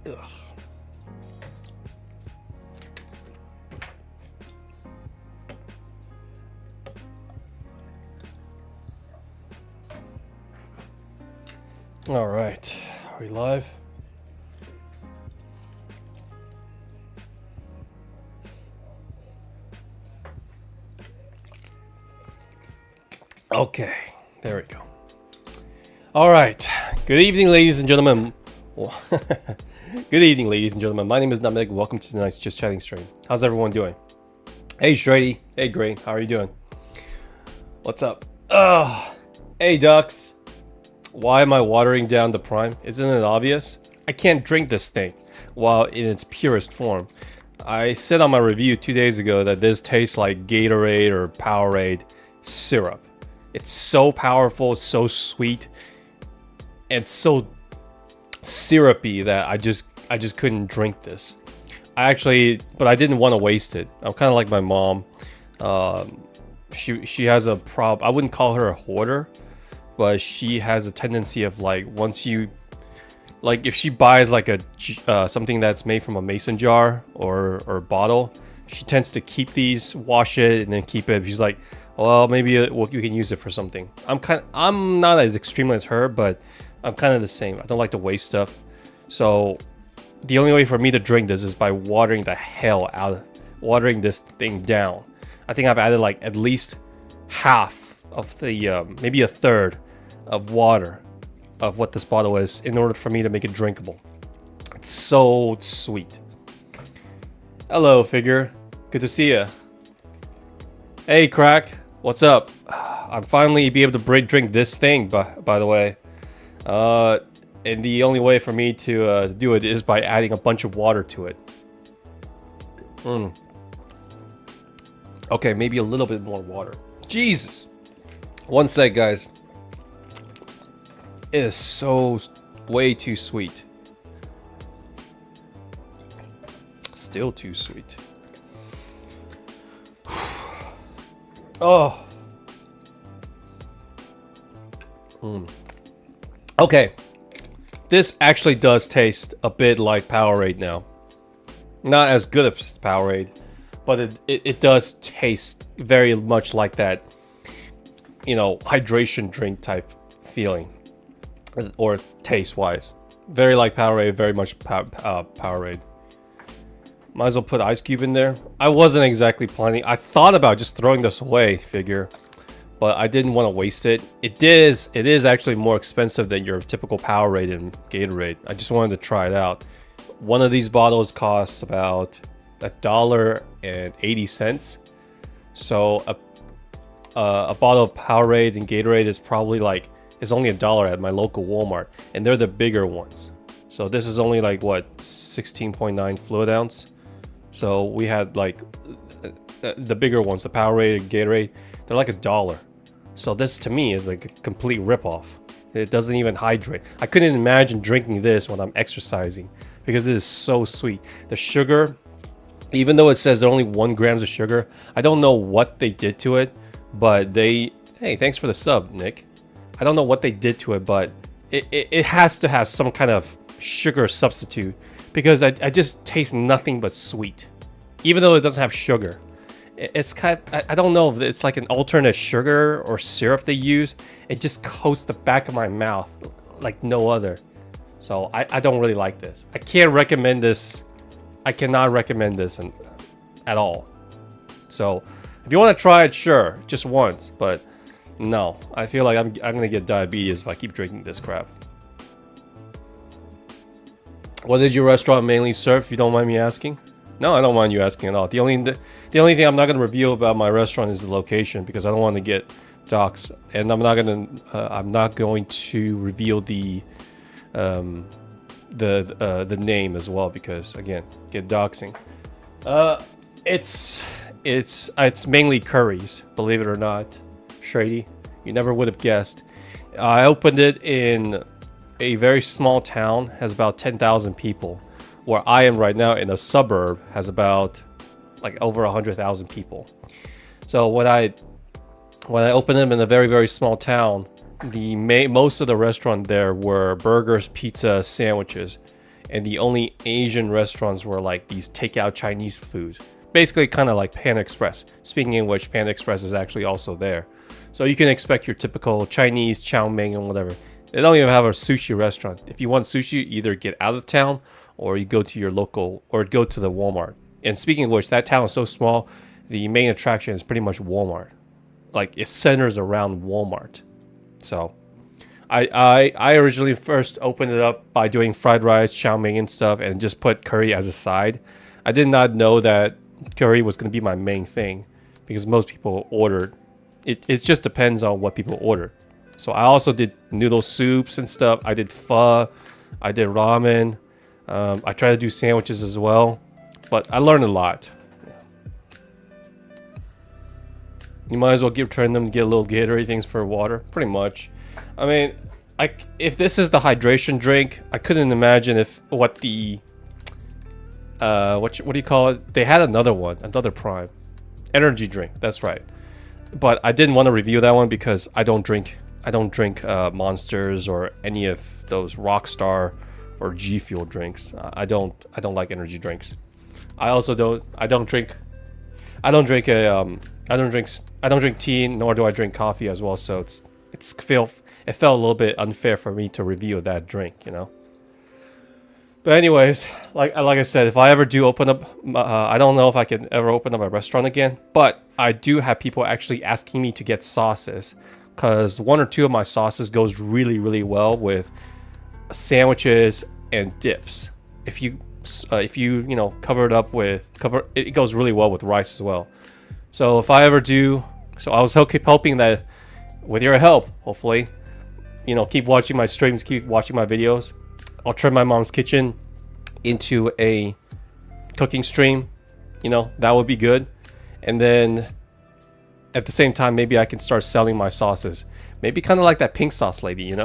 Ugh. All right, are we live? Okay, there we go. All right, good evening, ladies and gentlemen. Good evening, ladies and gentlemen. My name is Nutmeg. Welcome to tonight's Just Chatting stream. How's everyone doing? Hey, Strady. Hey, Gray. How are you doing? What's up? Hey, Ducks. Why am I watering down the Prime? Isn't it obvious? I can't drink this thing while in its purest form. I said on my review 2 days ago that this tastes like Gatorade or Powerade syrup. It's so powerful, so sweet, and so syrupy that I just couldn't drink this. But I didn't want to waste it. I'm kind of like my mom. She has a problem. I wouldn't call her a hoarder, but she has a tendency of like if she buys like something that's made from a mason jar or bottle, she tends to keep these, wash it, and then keep it. She's like, well, maybe you can use it for something. I'm not as extreme as her, but I'm kind of the same. I don't like to waste stuff. So the only way for me to drink this is by watering this thing down. I think I've added like at least half of the, maybe a third of water of what this bottle is in order for me to make it drinkable. It's so sweet. Hello, Figure. Good to see you. Hey, Crack. What's up? I'm finally be able to drink this thing, by the way. And the only way for me to do it is by adding a bunch of water to it. Okay, maybe a little bit more water. Jesus! One sec, guys. It is so way too sweet. Still too sweet. Oh. Okay. This actually does taste a bit like Powerade now. Not as good as Powerade, but it does taste very much like that, hydration drink type feeling. Or taste-wise. Very like Powerade, very much Powerade. Might as well put Ice Cube in there. I wasn't exactly planning. I thought about just throwing this away, Figure. But I didn't want to waste it. It is actually more expensive than your typical Powerade and Gatorade. I just wanted to try it out. One of these bottles costs about $1.80. So a bottle of Powerade and Gatorade is probably is only $1 at my local Walmart, and they're the bigger ones. So this is only like what, 16.9 fluid ounce. So we had like the bigger ones, the Powerade and Gatorade. They're like $1. So this to me is like a complete ripoff. It doesn't even hydrate. I couldn't imagine drinking this when I'm exercising because it is so sweet. The sugar, even though it says there are only 1 gram of sugar, I don't know what they did to it, but hey, thanks for the sub, Nick. I don't know what they did to it, but it has to have some kind of sugar substitute because I just taste nothing but sweet, even though it doesn't have sugar. It's I don't know if it's like an alternate sugar or syrup they use. It just coats the back of my mouth like no other. So I don't really like this. I can't recommend this. I cannot recommend this at all. So if you want to try it, sure, just once, but no, I feel like I'm gonna get diabetes if I keep drinking this crap. What did your restaurant mainly serve, if you don't mind me asking? No, I don't mind you asking at all. The only thing I'm not gonna reveal about my restaurant is the location because I don't want to get doxxed, and I'm not going to reveal the name as well because again, get doxing. It's mainly curries, believe it or not. Shady, you never would have guessed. I opened it in a very small town, has about 10,000 people. Where I am right now in a suburb has about like over 100,000 people. So when I opened them in a very, very small town, most of the restaurant there were burgers, pizza, sandwiches, and the only Asian restaurants were like these takeout Chinese food. Basically kind of like Panda Express. Speaking in which, Panda Express is actually also there. So you can expect your typical Chinese chow mein and whatever. They don't even have a sushi restaurant. If you want sushi, either get out of town or you go to your local, or go to the Walmart. And speaking of which, that town is so small, the main attraction is pretty much Walmart. Like, it centers around Walmart. So I originally first opened it up by doing fried rice, chow mein and stuff, and just put curry as a side. I did not know that curry was going to be my main thing, because most people ordered. It just depends on what people order. So I also did noodle soups and stuff. I did pho. I did ramen. I tried to do sandwiches as well. But I learned a lot. You might as well turn them to get a little Gatorade things for water. Pretty much. I mean, if this is the hydration drink, I couldn't imagine what do you call it? They had another one, another Prime. Energy drink, that's right. But I didn't want to review that one because I don't drink Monsters or any of those Rockstar or G Fuel drinks. I don't like energy drinks. I don't drink tea, nor do I drink coffee as well. So it felt a little bit unfair for me to review that drink, you know. But anyways, like I said, if I ever do open up, I don't know if I can ever open up a restaurant again. But I do have people actually asking me to get sauces, because one or two of my sauces goes really, really well with sandwiches and dips. If you cover it up with it goes really well with rice as well. So if I ever do, I was hoping that with your help, hopefully, keep watching my streams, keep watching my videos, I'll turn my mom's kitchen into a cooking stream. That would be good. And then at the same time, maybe I can start selling my sauces. Maybe kind of like that pink sauce lady,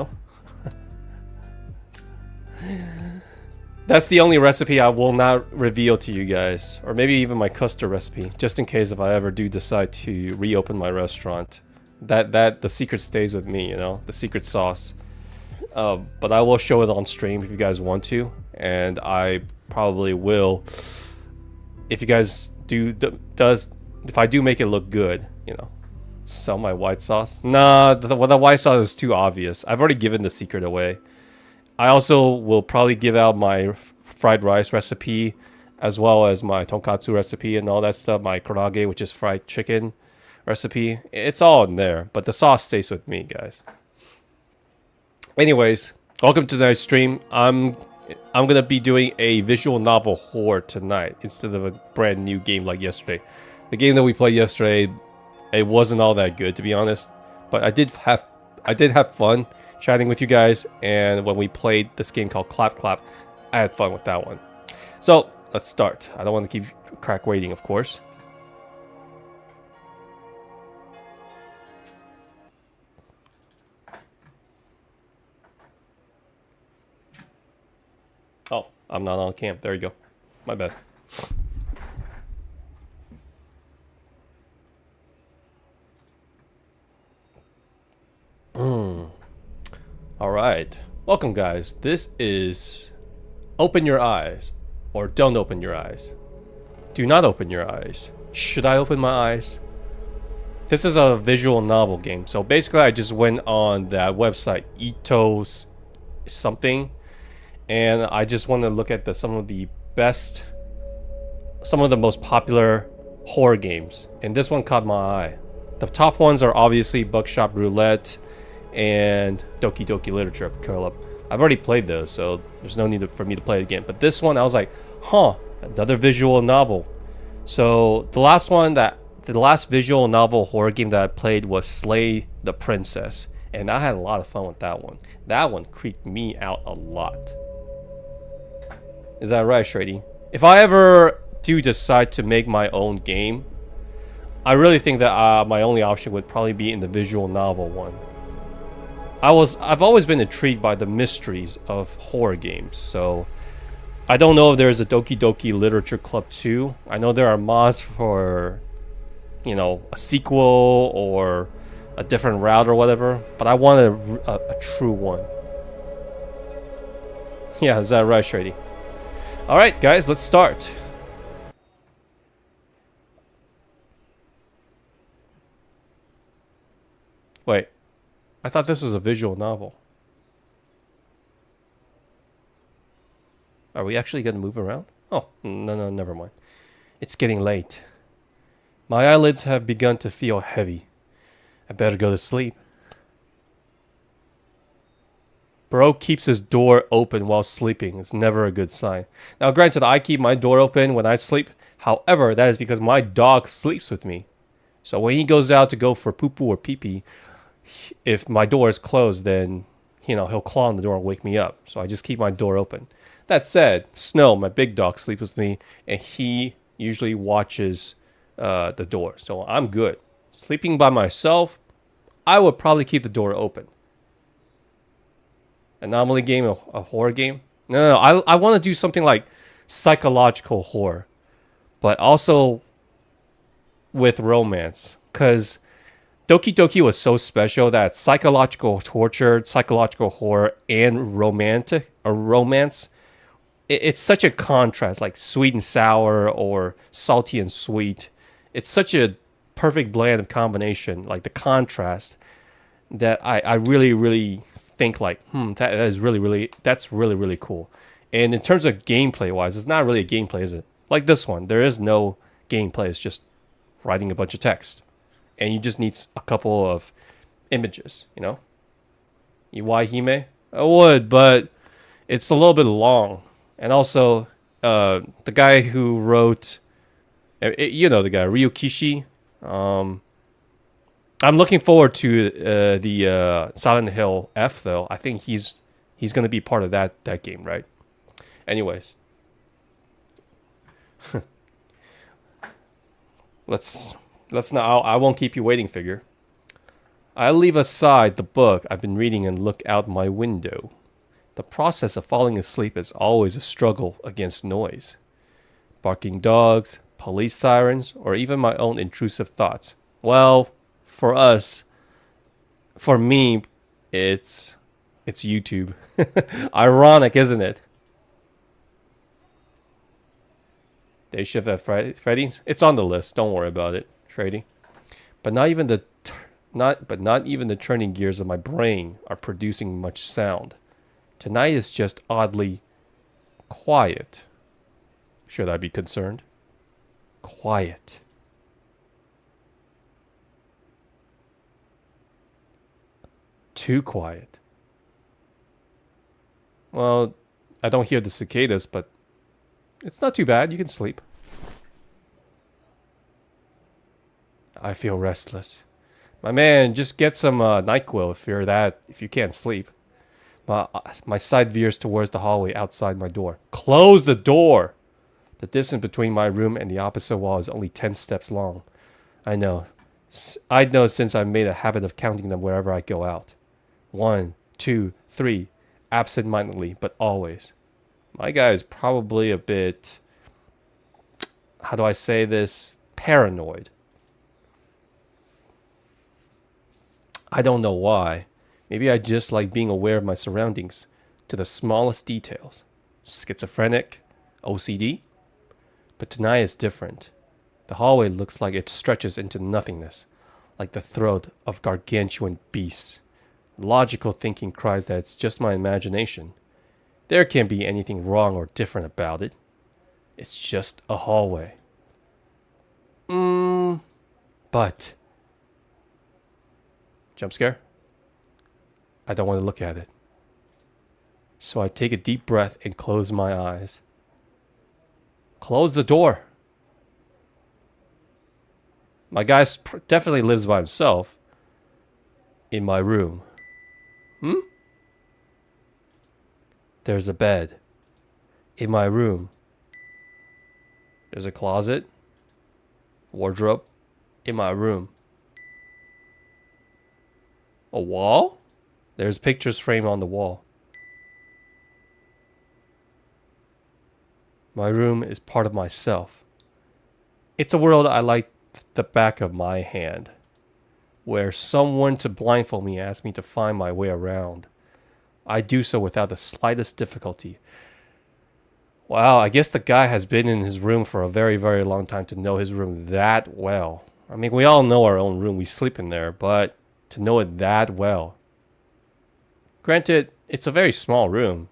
That's the only recipe I will not reveal to you guys. Or maybe even my custard recipe, just in case if I ever do decide to reopen my restaurant. That the secret stays with me, the secret sauce. But I will show it on stream if you guys want to, and I probably will if you guys if I do make it look good, sell my white sauce. Nah, the white sauce is too obvious. I've already given the secret away. I also will probably give out my fried rice recipe, as well as my tonkatsu recipe and all that stuff, my karaage, which is fried chicken recipe. It's all in there, but the sauce stays with me, guys. Anyways, welcome to tonight's stream. I'm gonna be doing a visual novel horror tonight instead of a brand new game like yesterday. The game that we played yesterday, it wasn't all that good, to be honest. But I did have fun chatting with you guys, and when we played this game called Clap Clap, I had fun with that one. So let's start. I don't want to keep Crack waiting, of course. Oh, I'm not on cam. There you go. My bad. Alright. Welcome, guys. This is Open Your Eyes, or Don't Open Your Eyes. Do not open your eyes. Should I open my eyes? This is a visual novel game. So basically, I just went on that website, Ito's something, and I just want to look at some of the most popular horror games. And this one caught my eye. The top ones are obviously Buckshot Roulette and Doki Doki Literature Club. I've already played those, so there's no need for me to play it again. But this one, I was like, huh, another visual novel. So the last visual novel horror game that I played was Slay the Princess, and I had a lot of fun with that one. That one creeped me out a lot. Is that right, Shady? If I ever do decide to make my own game, I really think that my only option would probably be in the visual novel one. I've always been intrigued by the mysteries of horror games, so I don't know if there's a Doki Doki Literature Club 2. I know there are mods for, a sequel or a different route or whatever, but I want a true one. Yeah, is that right, Shady? Alright, guys, let's start. Wait, I thought this was a visual novel. Are we actually gonna move around? Oh, no, never mind. It's getting late. My eyelids have begun to feel heavy. I better go to sleep. Bro keeps his door open while sleeping. It's never a good sign. Now, granted, I keep my door open when I sleep. However, that is because my dog sleeps with me. So when he goes out to go for poo-poo or pee-pee, if my door is closed, then, you know, he'll claw on the door and wake me up. So I just keep my door open. That said, Snow, my big dog, sleeps with me, and he usually watches the door. So I'm good. Sleeping by myself, I would probably keep the door open. Anomaly game, a horror game? No. I want to do something like psychological horror, but also with romance. Because Doki Doki was so special that psychological torture, psychological horror, and romance, it's such a contrast, like sweet and sour or salty and sweet. It's such a perfect blend of combination, like the contrast, that I really think like, that's really cool. And in terms of gameplay wise, it's not really a gameplay, is it? Like this one, there is no gameplay. It's just writing a bunch of text, and you just need a couple of images. You know, Iwai I would, but it's a little bit long. And also, the guy who wrote, you know, the guy Ryukishi. I'm looking forward to the Silent Hill F though. I think he's gonna be part of that game, right? Anyways, let's not. I won't keep you waiting, figure. I leave aside the book I've been reading and look out my window. The process of falling asleep is always a struggle against noise. Barking dogs, police sirens, or even my own intrusive thoughts. Well, for me, it's YouTube. Ironic, isn't it? Day shift at Freddy's. It's on the list. Don't worry about it, Trady. But not even the turning gears of my brain are producing much sound. Tonight is just oddly quiet. Should I be concerned? Quiet. Too quiet. Well, I don't hear the cicadas, but it's not too bad. You can sleep. I feel restless. My man, just get some NyQuil if you can't sleep. My side veers towards the hallway outside my door. Close the door! The distance between my room and the opposite wall is only 10 steps long. I know since I've made a habit of counting them wherever I go out. 1, 2, 3, absent-mindedly, but always. My guy is probably a bit, how do I say this, paranoid. I don't know why. Maybe I just like being aware of my surroundings to the smallest details. Schizophrenic? OCD? But tonight is different. The hallway looks like it stretches into nothingness, like the throat of gargantuan beasts. Logical thinking cries that it's just my imagination. There can't be anything wrong or different about it. It's just a hallway. But... Jump scare? I don't want to look at it. So I take a deep breath and close my eyes. Close the door. My guy definitely lives by himself. In my room. There's a bed. In my room. There's a closet. Wardrobe. In my room. A wall? There's pictures framed on the wall. My room is part of myself. It's a world I like the back of my hand, where someone to blindfold me asks me to find my way around. I do so without the slightest difficulty. Wow, I guess the guy has been in his room for a very, very long time to know his room that well. I mean, we all know our own room. We sleep in there, but to know it that well. Granted, it's a very small room.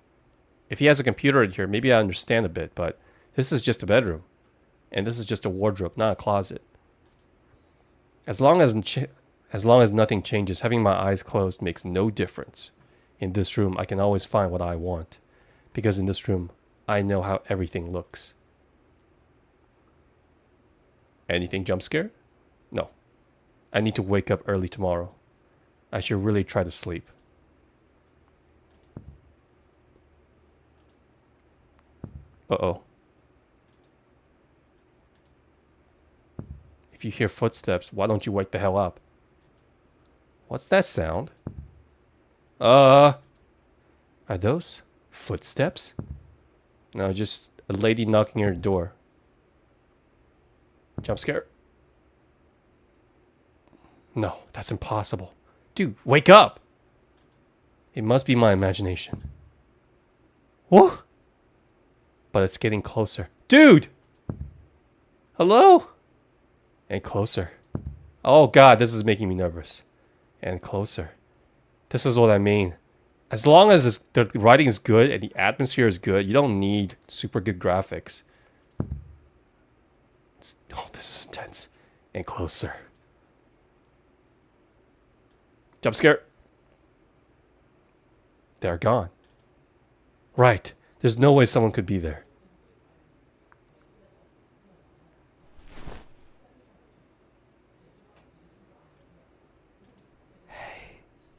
If he has a computer in here, maybe I understand a bit, but this is just a bedroom. And this is just a wardrobe, not a closet. As long as nothing changes, having my eyes closed makes no difference. In this room, I can always find what I want. Because in this room, I know how everything looks. Anything jump scare? No. I need to wake up early tomorrow. I should really try to sleep. Uh-oh. If you hear footsteps, why don't you wake the hell up? What's that sound? Are those footsteps? No, just a lady knocking on your door. Jump scare? No, that's impossible. Dude, wake up! It must be my imagination. Whoa! But it's getting closer. Dude! Hello? And closer. Oh god, this is making me nervous. And closer. This is what I mean. As long as the writing is good and the atmosphere is good, you don't need super good graphics. Oh, this is intense. And closer. Jump scare. They're gone. Right. There's no way someone could be there.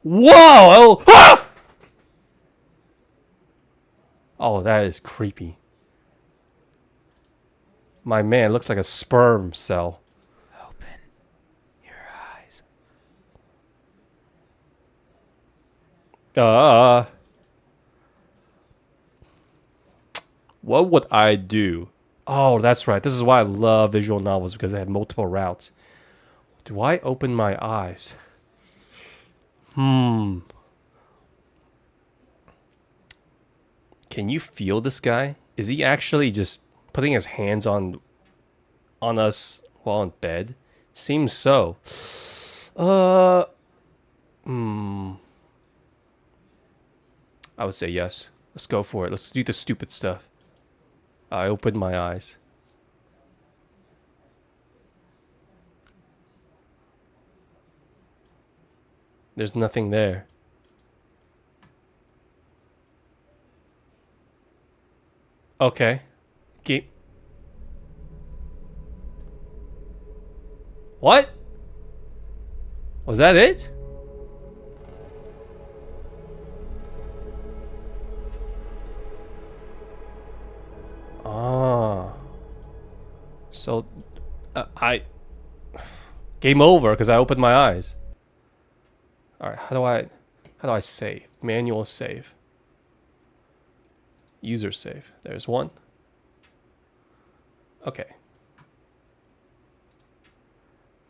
Whoa! Oh, ah! Oh, that is creepy. My man looks like a sperm cell. Open your eyes. What would I do? Oh, that's right. This is why I love visual novels, because they have multiple routes. Do I open my eyes? Can you feel this guy? Is he actually just putting his hands on us while in bed? Seems so. I would say yes. Let's go for it. Let's do the stupid stuff. I opened my eyes. There's nothing there. Okay. Keep. What? Was that it? Ah. So, I... Game over, because I opened my eyes. Alright, how do I save? Manual save. User save. There's one. Okay.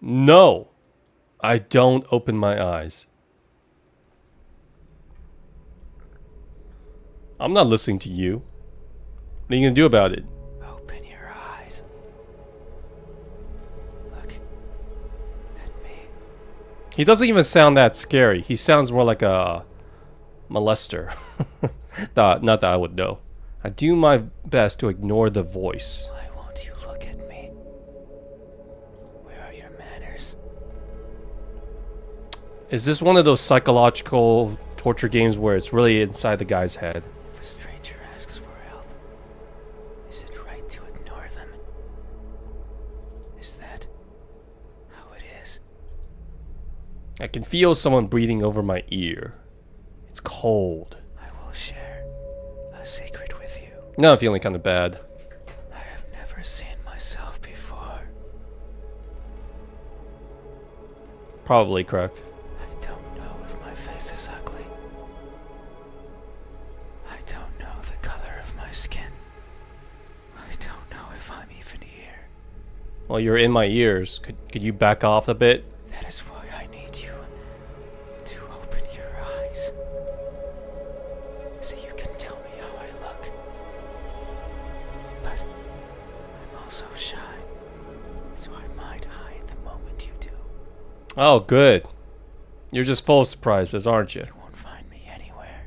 No! I don't open my eyes. I'm not listening to you. What are you gonna do about it? Open your eyes. Look at me. He doesn't even sound that scary. He sounds more like a molester. Not that I would know. I do my best to ignore the voice. Why won't you look at me? Where are your manners? Is this one of those psychological torture games where it's really inside the guy's head? If a stranger asks for help, is it right to ignore them? Is that how it is? I can feel someone breathing over my ear. It's cold. I will share a secret with you. Now I'm feeling kind of bad. I have never seen myself before. Probably, Crack. I don't know if my face is ugly. I don't know the color of my skin. I don't know if I'm even here. Well, you're in my ears. Could you back off a bit? That is why I need you to open your eyes. So you can tell me how I look. Oh, good. You're just full of surprises, aren't you? You won't find me anywhere.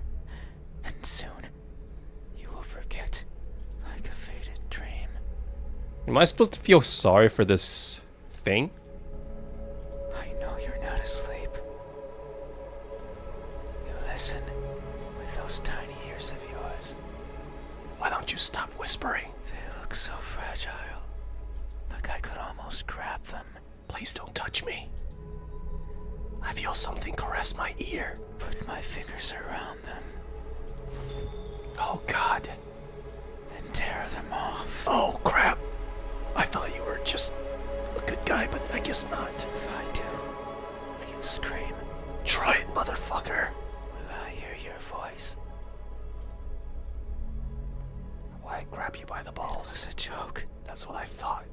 And soon, you will forget like a faded dream. Am I supposed to feel sorry for this thing? I know you're not asleep. You listen with those tiny ears of yours. Why don't you stop whispering? They look so fragile. Like I could almost grab them. Please don't touch me. I feel something caress my ear. Put my fingers around them Oh, God. and tear them off. Oh, crap. I thought you were just a good guy, but I guess not. If I do, will you scream? Try it, motherfucker. Will I hear your voice? Why grab you by the balls? It's a joke. That's what I thought.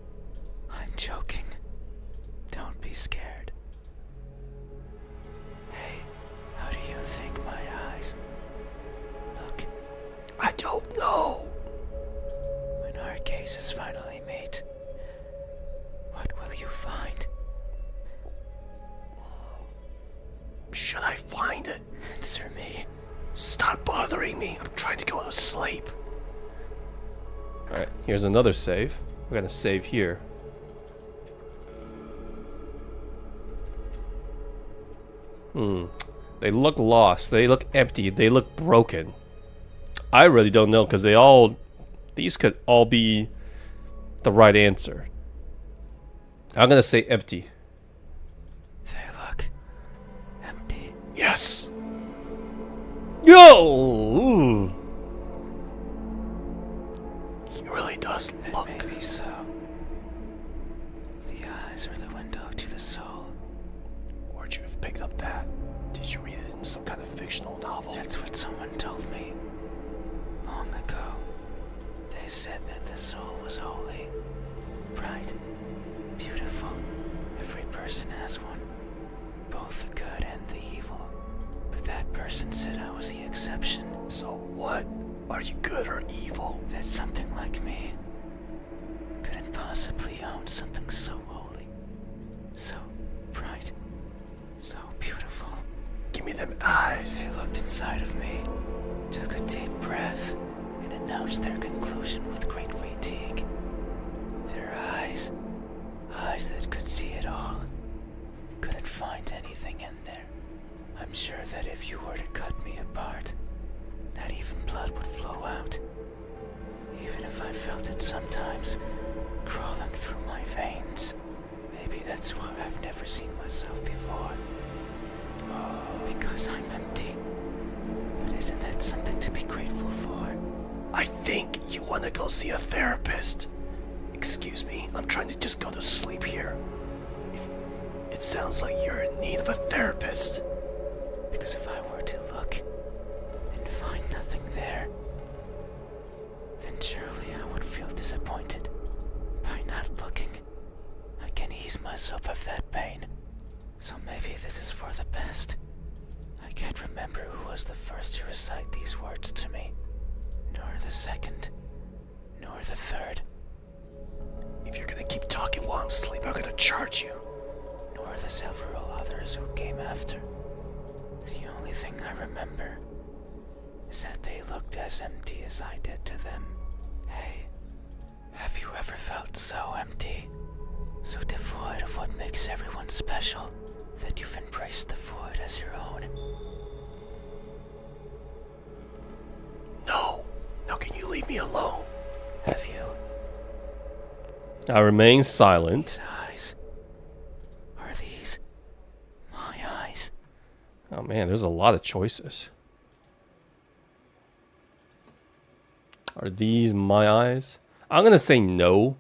I'm joking. Don't be scared. Hey, how do you think my eyes look I don't know. when our gazes finally meet? What will you find? Should I find it? Answer me. Stop bothering me. I'm trying to go to sleep. Alright, here's another save. We're gonna save here. They look lost. They look empty. They look broken. I really don't know because these could all be the right answer. I'm gonna say empty. They look empty. Yes. Yo! He really does look. Maybe so. The eyes are the window to the soul. Where'd you have picked up that? Did you read it in some kind of fictional novel? That's what someone told me long ago. They said that the soul was holy, bright, beautiful. Every person has one, both the good and the evil. But that person said I was the exception. So what? Are you good or evil? That something like me couldn't possibly own something so holy, so bright, so beautiful. Give me them eyes. They looked inside of me, took a deep breath, and announced their conclusion with great fatigue. Their eyes that could see it all, couldn't find anything in there. I'm sure that if you were to cut me apart, not even blood would flow out. Even if I felt it sometimes, crawling through my veins. Maybe that's why I've never seen myself before. Because I'm empty. But isn't that something to be grateful for? I think you want to go see a therapist. Excuse me, I'm trying to just go to sleep here. It sounds like you're in need of a therapist. Because if I were to look and find nothing there, then surely I would feel disappointed. By not looking, I can ease myself of that pain. So maybe this is for the best. I can't remember who was the first to recite these words to me, nor the second, nor the third, If you're gonna keep talking while I'm asleep, I'm gonna charge you. nor the several others who came after. The only thing I remember is that they looked as empty as I did to them. Hey, have you ever felt so empty, so devoid of what makes everyone special, that you've embraced the void as your own? No. Now can you leave me alone? Have you? I remain silent. These eyes, are these my eyes? Oh man, there's a lot of choices. Are these my eyes? I'm gonna say no.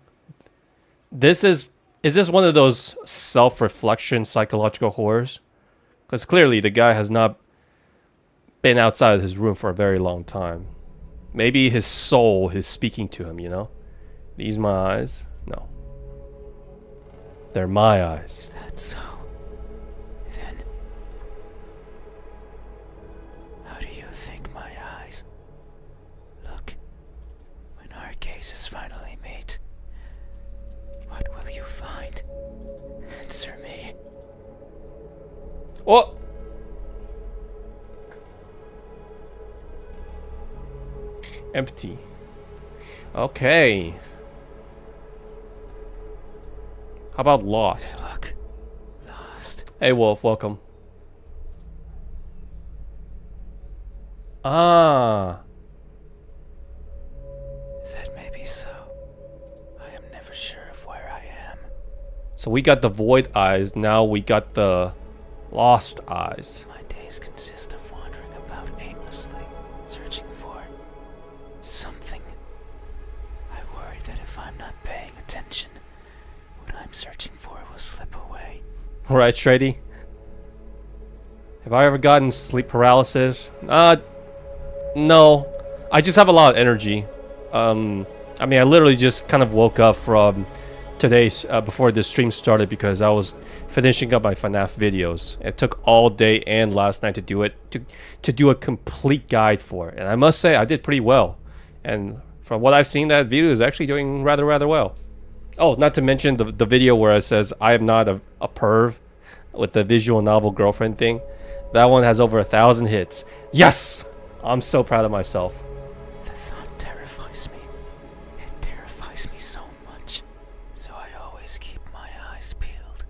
Is this one of those self-reflection psychological horrors? Because clearly the guy has not been outside of his room for a very long time. Maybe his soul is speaking to him, you know? These my eyes? No. They're my eyes. Is that so? Then, how do you think my eyes look when our gazes finally meet? What will you find? Answer me. Oh! Empty. Okay. How about lost? Hey, look. Lost. Hey, Wolf, welcome. Ah. That may be so. I am never sure of where I am. So we got the void eyes, now we got the lost eyes. My days consist of wandering about aimlessly, searching for something. I worry that if I'm not paying attention, what I'm searching for will slip away. Right, Shady? Have I ever gotten sleep paralysis? No. I just have a lot of energy. I mean, I literally just kind of woke up from today's, before the stream started because I was finishing up my FNAF videos. It took all day and last night to do it, to do a complete guide for it. And I must say, I did pretty well. And from what I've seen, that video is actually doing rather well. Oh, not to mention the video where it says, I am not a perv, with the visual novel girlfriend thing. That one has over 1,000 hits. Yes! I'm so proud of myself. The thought terrifies me. It terrifies me so much. So I always keep my eyes peeled.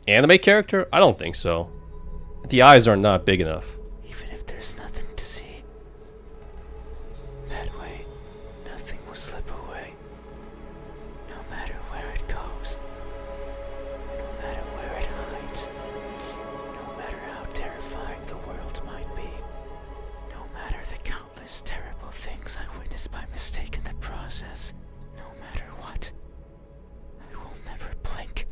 Anime character? I don't think so. The eyes are not big enough. Even if there's nothing to see. That way, nothing will slip away. No matter where it goes. No matter where it hides. No matter how terrifying the world might be. No matter the countless terrible things I witnessed by mistake in the process. No matter what. I will never blink.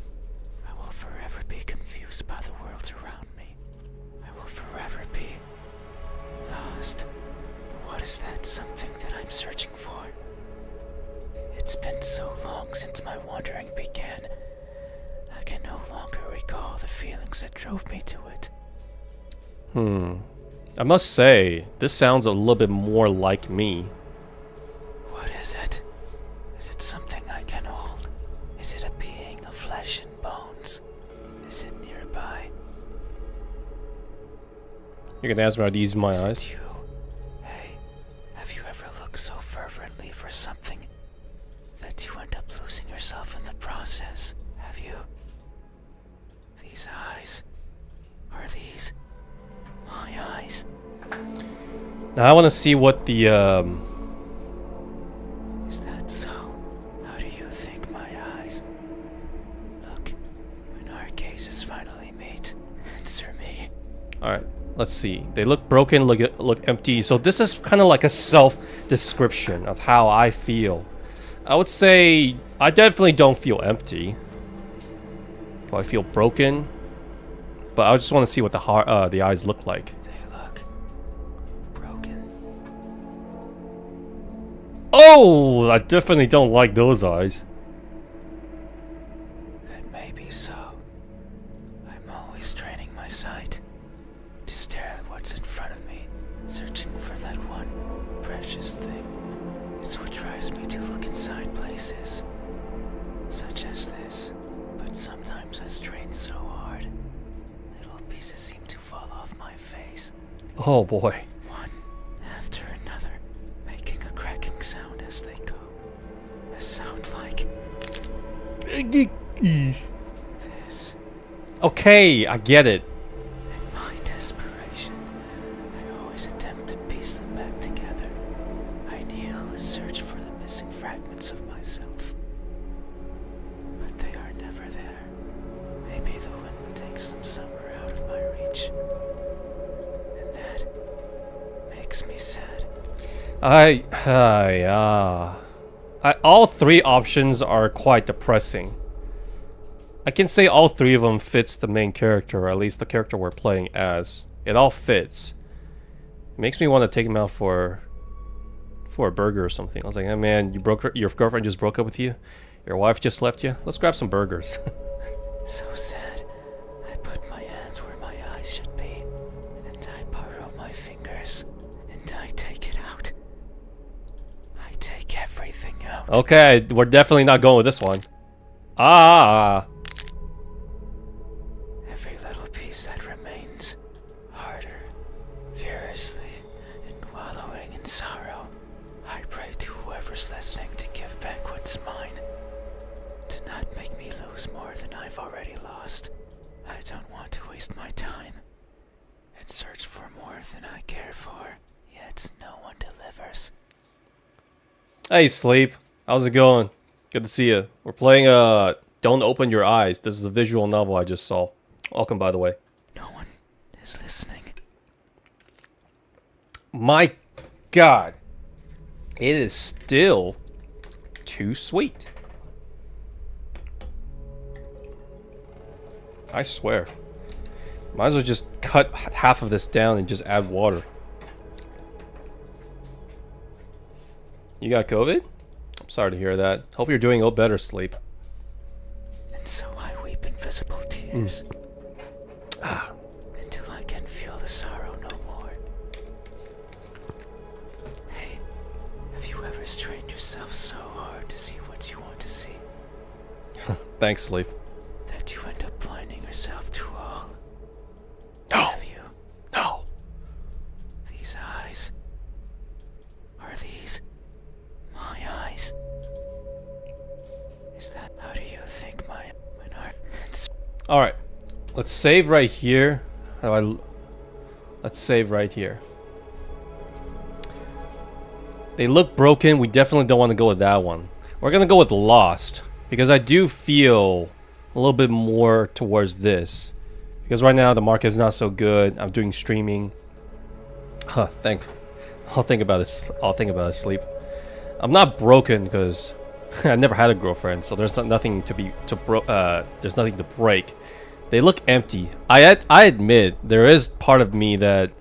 I will forever be confused by the world around me. I will forever be lost. What is that something that I'm searching for? It's been so long since my wandering began. I can no longer recall the feelings that drove me to it. I must say, this sounds a little bit more like me. What is it? Is it something I can hold? Is it a being of flesh and bones? Is it nearby? You're gonna ask me, are these my Is eyes? it you? Hey, have you ever looked so fervently for something that you end up losing yourself in the process? Have you? These eyes. Are these my eyes? Now I want to see what the Is that so? How do you think my eyes look when our gazes finally meet? Answer me. all right, let's see. They look broken, look empty. So this is kind of like a self-description of how I feel. I would say I definitely don't feel empty. Do I feel broken? But I just want to see what the eyes look like. They look broken. Oh, I definitely don't like those eyes. That may be so. I'm always training my sight to stare at what's in front of me, searching for that one precious thing. It's what drives me to look inside places, such as this. But sometimes I strain so hard, little pieces seem to fall off my face, Oh boy. one after another, making a cracking sound as they go. A sound like this. Okay, I get it. In my desperation, I always attempt to piece them back together. I kneel and search for the missing fragments of myself. But they are never there. Maybe the wind takes them somewhere out of my reach. And that makes me sad. All three options are quite depressing. I can say all three of them fits the main character, or at least the character we're playing as. It all fits. It makes me want to take him out for a burger or something. I was like, hey man, your girlfriend just broke up with you? Your wife just left you? Let's grab some burgers. So sad. I put my hands where my eyes should be. And I burrow my fingers. And I take it out. I take everything out. Okay, we're definitely not going with this one. Ah. Every little I've already lost. I don't want to waste my time and search for more than I care for, yet no one delivers. Hey, Sleep. How's it going? Good to see you. We're playing Don't Open Your Eyes. This is a visual novel I just saw. Welcome, by the way. No one is listening. My God. It is still too sweet. I swear. Might as well just cut half of this down and just add water. You got COVID? I'm sorry to hear that. Hope you're doing better, Sleep. And so I weep invisible tears. Ah. Until I can feel the sorrow no more. Hey, have you ever strained yourself so hard to see what you want to see Thanks, Sleep. that you end up blinding yourself to all? No. Have you? No. These eyes. Are these my eyes? Is that how do you think my when our hands Alright. Let's save right here. Let's save right here. They look broken. We definitely don't want to go with that one. We're going to go with Lost. Because I do feel a little bit more towards this. Because right now the market is not so good. I'm doing streaming. I'll think about this. I'll think about it. Sleep. I'm not broken because I never had a girlfriend, so there's nothing there's nothing to break. They look empty. I admit there is part of me that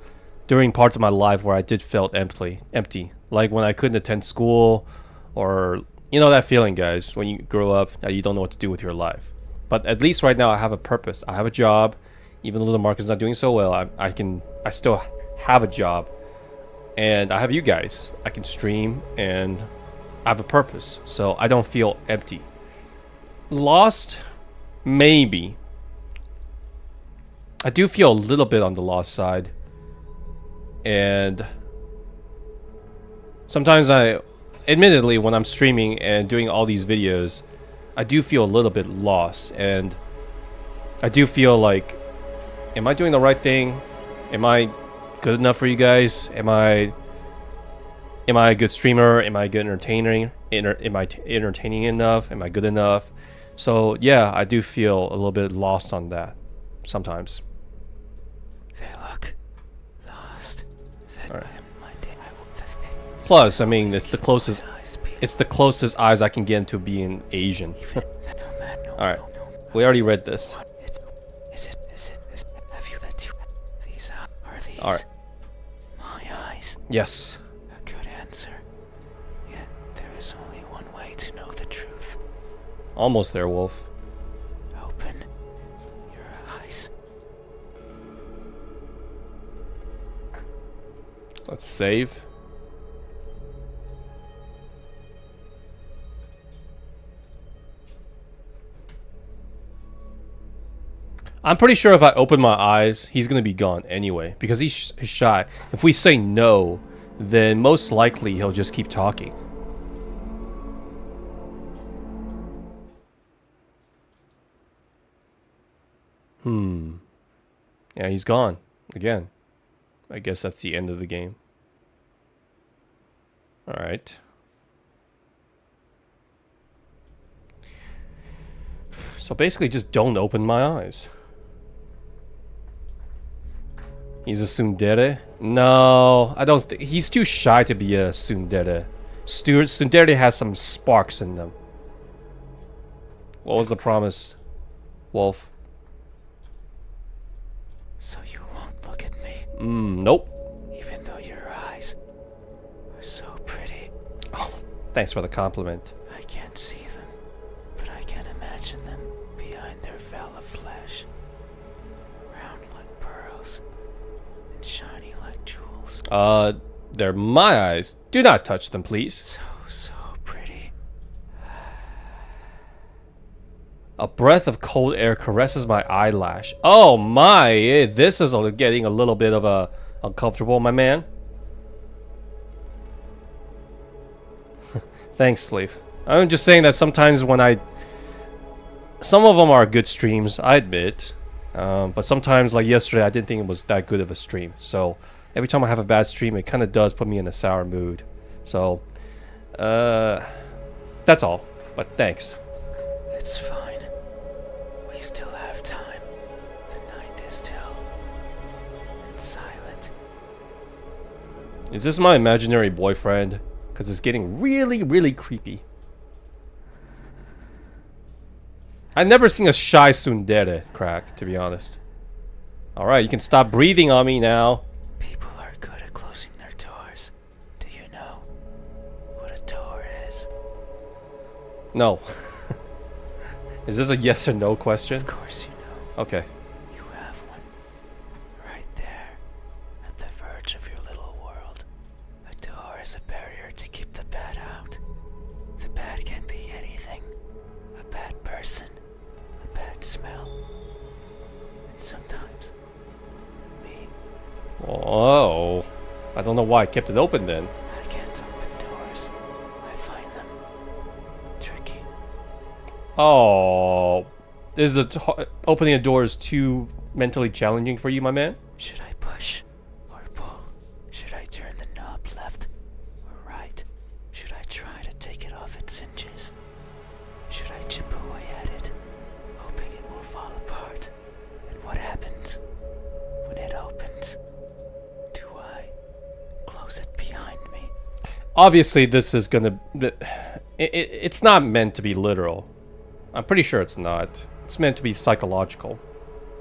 during parts of my life where I did felt empty. Like when I couldn't attend school, or you know that feeling, guys, when you grow up that you don't know what to do with your life. But at least right now I have a purpose. I have a job. Even though the market's not doing so well, I still have a job. And I have you guys. I can stream and I have a purpose. So I don't feel empty. Lost? Maybe. I do feel a little bit on the Lost side. And sometimes admittedly, when I'm streaming and doing all these videos, I do feel a little bit lost. And I do feel like, am I doing the right thing? Am I good enough for you guys? Am I a good streamer? Am I a good entertainer? Am I entertaining enough? Am I good enough? So yeah, I do feel a little bit lost on that sometimes. they look lost. Then Alright. I will Plus, I mean, it's the closest eyes I can get into being Asian. Alright, we already read this. Is it? Have you let you? These are these Alright. my eyes? Yes. A good answer. Yet there is only one way to know the truth. Almost there, Wolf. Open your eyes. Let's save. I'm pretty sure if I open my eyes, he's gonna be gone anyway, because he's shy. If we say no, then most likely he'll just keep talking. Yeah, he's gone again. I guess that's the end of the game. Alright. So basically just don't open my eyes. He's a tsundere? No, I don't think he's too shy to be a tsundere. Tsundere has some sparks in them. What was the promise, Wolf? So you won't look at me, Nope. even though your eyes are so pretty. Oh, thanks for the compliment. I can't see them, but I can imagine them behind their veil of flesh. Round like pearls, and shiny like jewels. They're my eyes. Do not touch them, please. So pretty. A breath of cold air caresses my eyelash. Oh my, this is getting a little bit of uncomfortable, my man. Thanks, Sleep. I'm just saying that sometimes when some of them are good streams, I admit. But sometimes, like yesterday, I didn't think it was that good of a stream. So every time I have a bad stream, it kind of does put me in a sour mood. So, that's all. But thanks. It's fine. We still have time. The night is still and silent. Is this my imaginary boyfriend? Because it's getting really, really creepy. I've never seen a shy tsundere crack, to be honest. Alright, you can stop breathing on me now. People are good at closing their doors. Do you know what a door is? No. Is this a yes or no question? Of course you know. Okay. You have one. Right there. At the verge of your little world. A door is a barrier to keep the bad out. The bad can be anything. A bad person. A bad smell. And sometimes me. Whoa. I don't know why I kept it open then. I can't open doors. I find them tricky. Oh. Is opening a door is too mentally challenging for you, my man? Should I push or pull? Should I turn the knob left or right? Should I try to take it off its hinges? Should I chip away at it, hoping it will fall apart? And what happens when it opens? Do I close it behind me? Obviously, this is gonna... It's not meant to be literal. I'm pretty sure it's not. It's meant to be psychological,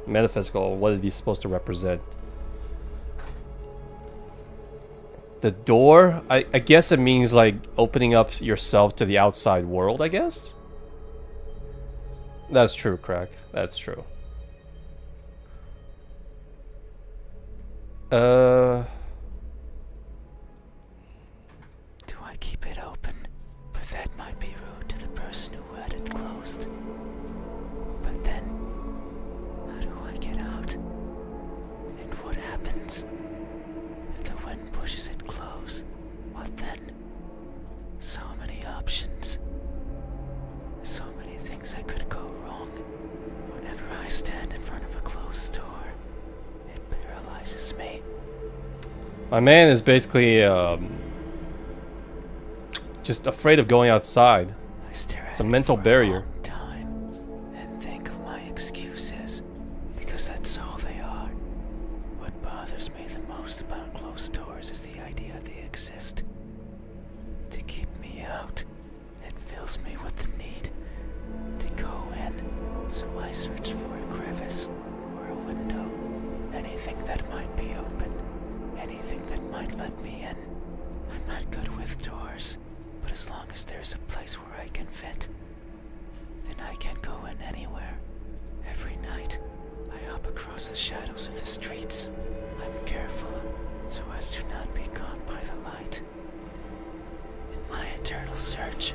metaphysical, what it is supposed to represent. The door, I guess it means like opening up yourself to the outside world, I guess? That's true, Crack. That's true. Do I keep it open? But that might be rude to the person who had it closed. But then, how do I get out? And what happens if the wind pushes it close? What then? So many options. So many things that could go wrong. Whenever I stand in front of a closed door, it paralyzes me. My man is basically just afraid of going outside. I stare It's at a it mental for barrier. long time and think of my excuses, because that's all they are. What bothers me the most about closed doors is the idea they exist to keep me out. It fills me with the need to go in, so I search for a crevice or a window, anything that might be open, anything that might let me in. I'm not good with doors, but as long as there's a place where I can fit, then I can go in anywhere. Every night, I hop across the shadows of the streets. I'm careful so as to not be caught by the light. In my eternal search,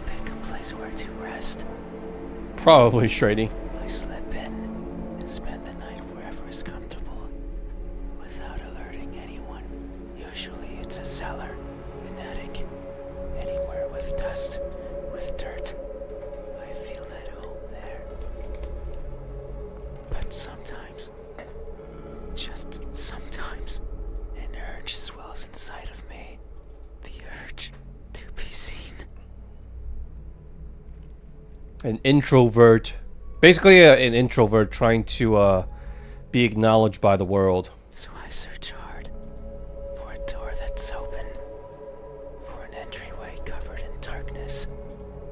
I pick a place where to rest. Probably Shady. I slip in and spend the night wherever is comfortable, without alerting anyone. Usually it's a cellar, an attic, anywhere with dust, with dirt. I feel at home there. But sometimes, just sometimes, an urge swells inside of me. The urge to be seen. An introvert. Basically an introvert trying to be acknowledged by the world. So I search hard for a door that's open, for an entryway covered in darkness,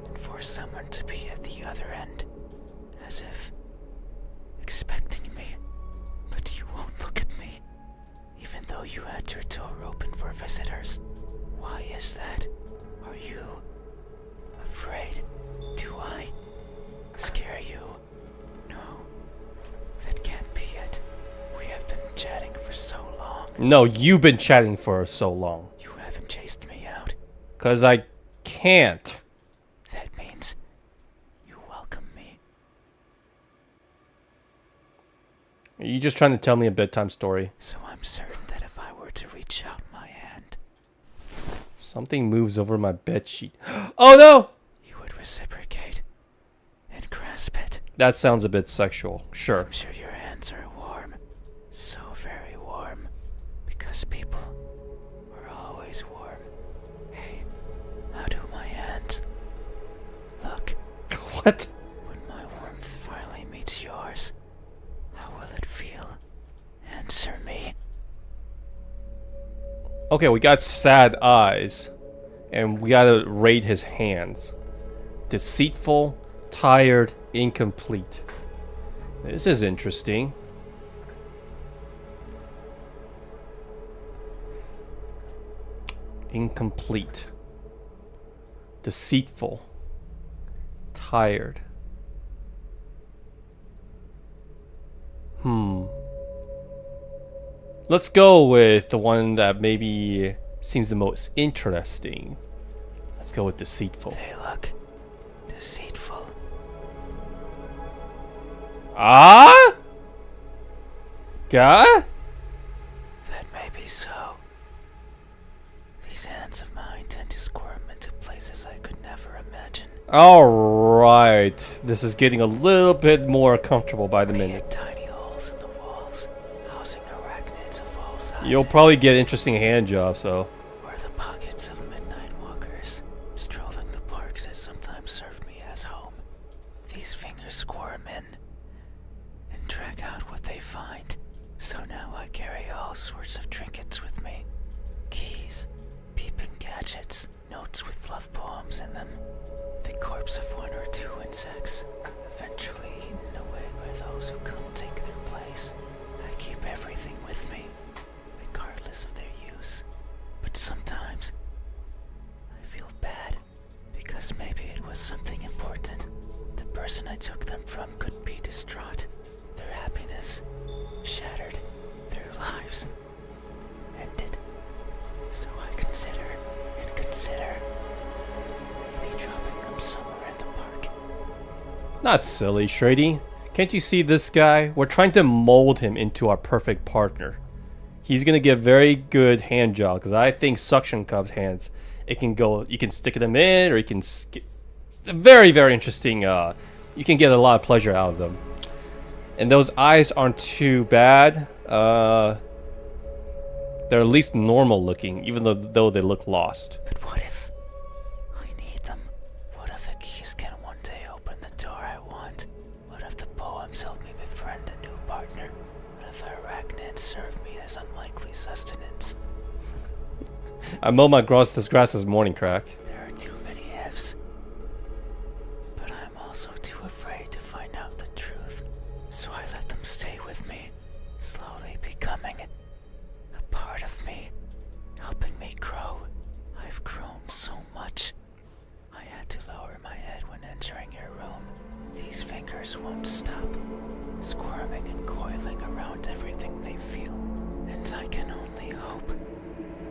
and for someone to be at the other end, as if expecting me. But you won't look at me, even though you had your door open for visitors. Why is that? Are you afraid? Do I scare you? No, that can't be it. We have been chatting for so long. No, you've been chatting for so long. You haven't chased me out. 'Cause I can't. That means you welcome me. Are you just trying to tell me a bedtime story? So I'm certain that if I were to reach out my hand, Something moves over my bedsheet. Oh no! you would reciprocate and grasp it. That sounds a bit sexual. Sure. I'm sure your hands are warm. So very warm. Because people are always warm. Hey, how do my hands? Look, What? when my warmth finally meets yours, how will it feel? Answer me. Okay, we got sad eyes. And we gotta rate his hands. Deceitful, tired, incomplete. This is interesting. Incomplete. Deceitful. Tired. Let's go with the one that maybe seems the most interesting. Let's go with deceitful. They look deceitful. Ah? Guy? That may be so. These hands of mine tend to squirm into places I could never imagine. Alright. This is getting a little bit more comfortable by the Be minute. it tiny holes in the walls, housing arachnids of all sizes. You'll probably get interesting hand jobs, though. Or the pockets of midnight walkers, strolling the parks that sometimes serve me as home. These fingers squirm in and drag out what they find. So now I carry all sorts of trinkets with me. Keys, peeping gadgets, notes with love poems in them. The corpse of one or two insects, eventually eaten away by those who come take their place. I keep everything with me, regardless of their use. But sometimes I feel bad because maybe it was something important. The person I took them from could be distraught, their happiness shattered, their lives ended. So I consider maybe dropping them somewhere in the park. Not silly, Shrady. Can't you see this guy? We're trying to mold him into our perfect partner. He's gonna get very good hand job because I think suction cup hands. It can go. You can stick them in, or you can. Very, very interesting. You can get a lot of pleasure out of them. And those eyes aren't too bad. They're at least normal looking, even though they look lost. But what if I need them? What if the keys can one day open the door I want? What if the poems help me befriend a new partner? What if arachnids serve me as unlikely sustenance? I mowed my grass this morning, Crack. There are too many ifs. But I'm also too afraid to find out the truth. So I let them stay with me, slowly becoming a part of me, helping me grow. I've grown so much. I had to lower my head when entering your room. These fingers won't stop, squirming and coiling around everything they feel. And I can only hope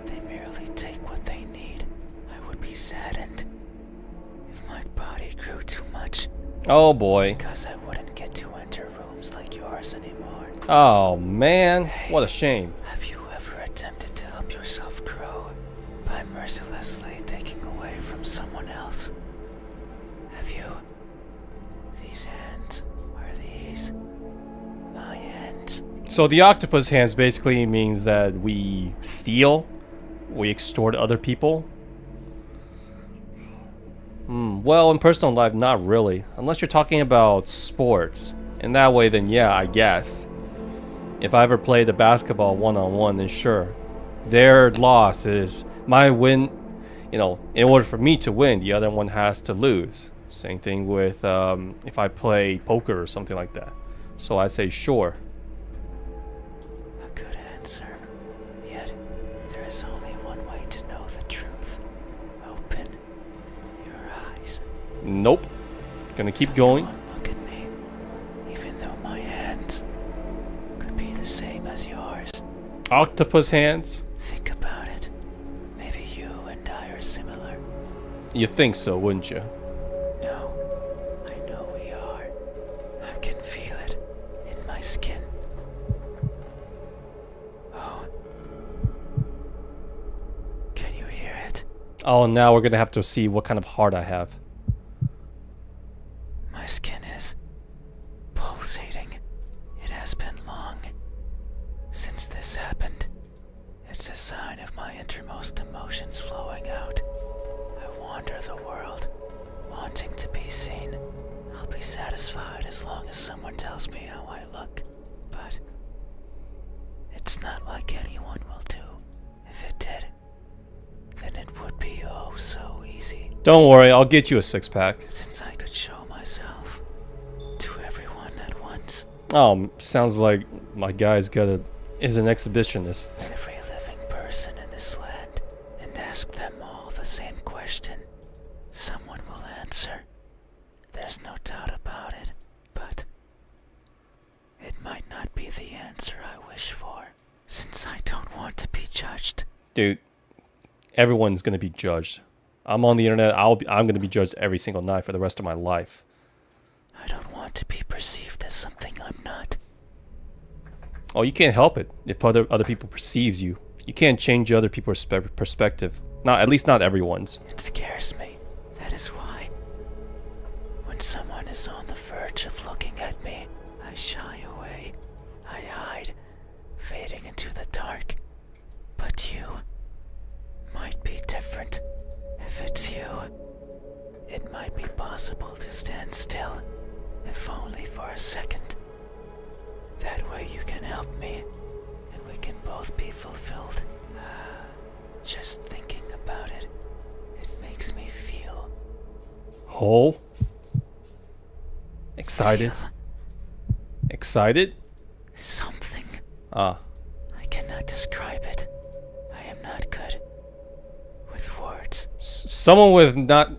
they merely take what they need. I would be saddened if my body grew too much, Oh boy. because I wouldn't get to enter rooms like yours anymore. Oh man, what a shame. Have you ever attempted to help yourself grow by mercilessly taking away from someone else? Have you? These hands, are these my hands? So the octopus hands basically means that we steal, we extort other people. Well, in personal life, not really. Unless you're talking about sports. In that way, then yeah, I guess. If I ever played the basketball one-on-one, then sure. Their loss is my win. You know, in order for me to win, the other one has to lose. Same thing with if I play poker or something like that. So I say sure. A good answer. Yet, there is only one way to know the truth. Open your eyes. Nope. Gonna keep So going. you won't look at me, even though my hands could be the same as yours. Octopus hands? Think about it. Maybe you and I are similar. You think so, wouldn't you? No, I know we are. I can feel it in my skin. Oh. Can you hear it? Oh, now we're gonna have to see what kind of heart I have. My skin is waiting. It has been long. Since this happened, it's a sign of my innermost emotions flowing out. I wander the world, wanting to be seen. I'll be satisfied as long as someone tells me how I look. But it's not like anyone will do. If it did, then it would be oh so easy. Don't worry, I'll get you a six-pack. Since I could show myself to everyone at once. Oh, sounds like my guy's is an exhibitionist. Every living person in this land, and ask them all the same question. Someone will answer. There's no doubt about it, but it might not be the answer I wish for, since I don't want to be judged. Dude, everyone's gonna be judged. I'm on the internet. I'm gonna be judged every single night for the rest of my life. I don't want to be perceived as something I'm not. Oh, you can't help it if other people perceives you. You can't change other people's perspective. Not at least not everyone's. It scares me. That is why. When someone is on the verge of looking at me, I shy away. I hide, fading into the dark. But you might be different. If it's you, it might be possible to stand still, if only for a second. That way you can help me, and we can both be fulfilled. Just thinking about it, it makes me feel. Whole? Excited? Feel Excited? something. Ah. I cannot describe it. I am not good with words. Someone with not...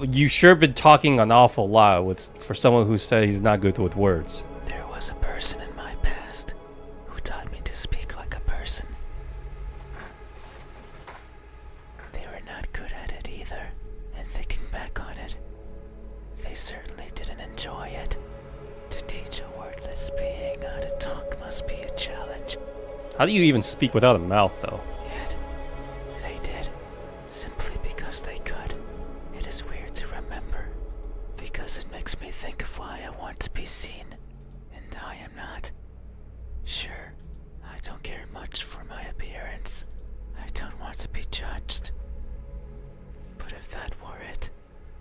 You sure been talking an awful lot for someone who said he's not good with words. There was a person in my past who taught me to speak like a person. They were not good at it either, and thinking back on it, they certainly didn't enjoy it. To teach a wordless being how to talk must be a challenge. How do you even speak without a mouth, though? Yet, they did, simply because they could. It is weird to remember, because it makes me think of why I want to be seen. And I am not. Sure, I don't care much for my appearance. I don't want to be judged. But if that were it,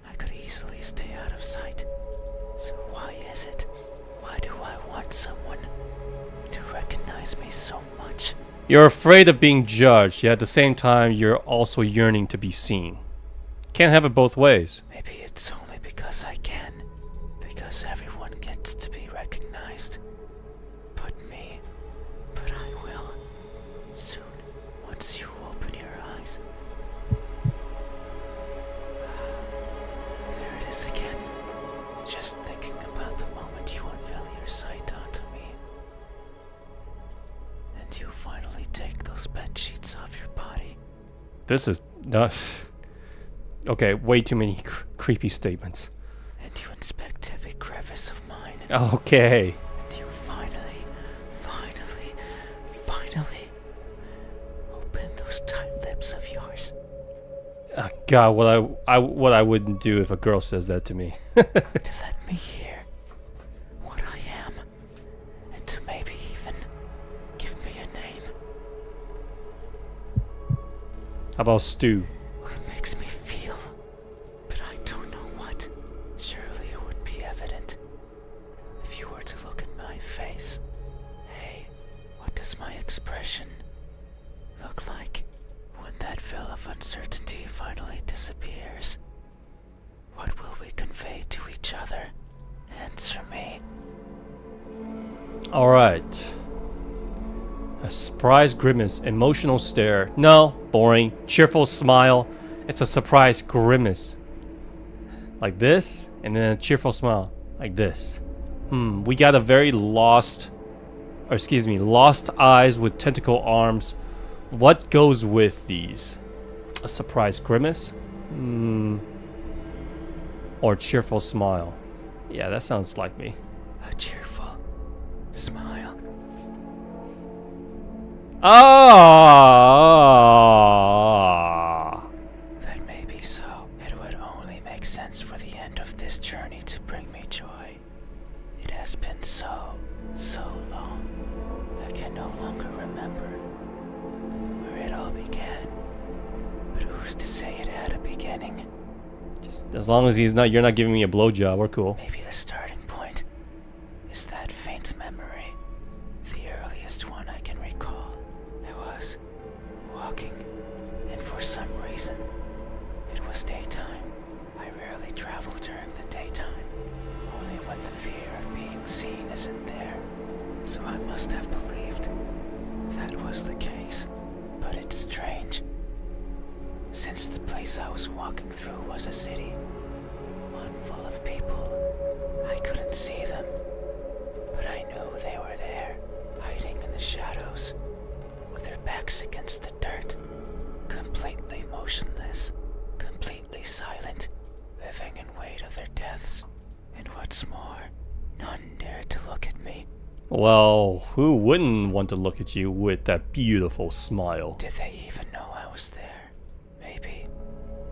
I could easily stay out of sight. So why is it? Why do I want someone to recognize me so much? You're afraid of being judged, yet at the same time, you're also yearning to be seen. Can't have it both ways. Maybe it's only because I can. Because everyone gets to be recognized. But me. But I will. Soon, once you open your eyes. There it is again. Just thinking about the moment you unveil your sight onto me. And you finally take those bed sheets off your body. This is not... Okay, way too many creepy statements. And you inspect every crevice of mine. Okay. And you finally open those tight lips of yours. God, what I wouldn't do if a girl says that to me. To let me hear what I am. And to maybe even give me a name. How about Stu? It makes me feel. But I don't know what. Surely it would be evident. If you were to look at my face. Hey, what does my expression look like when that veil of uncertainty finally disappears? What will we convey to each other? Answer me. Alright. A surprise grimace, emotional stare. No, boring. Cheerful smile. It's a surprise grimace. Like this, and then a cheerful smile. Like this. We got a very lost eyes with tentacle arms. What goes with these? A surprise grimace? Or cheerful smile? Yeah, that sounds like me. A cheerful smile. Ah! That may be so. It would only make sense for the end of this journey to bring me joy. It has been so long. I can no longer remember where it all began. But who's to say it had a beginning? Just as long as you're not giving me a blowjob, we're cool. Maybe the starting point is that faint memory, the earliest one I can recall. I was walking, and for some reason, it was daytime. I rarely travel during the daytime, only when the fear of being seen isn't there. So I must have believed that was the case. But it's strange. Since the place I was walking through was a city, one full of people, I couldn't see them. But I knew they were there, hiding in the shadows, with their backs against the dirt, completely motionless, completely silent, living in wait of their deaths. And what's more, none dared to look at me. Well, who wouldn't want to look at you with that beautiful smile? Did they even know I was there? Maybe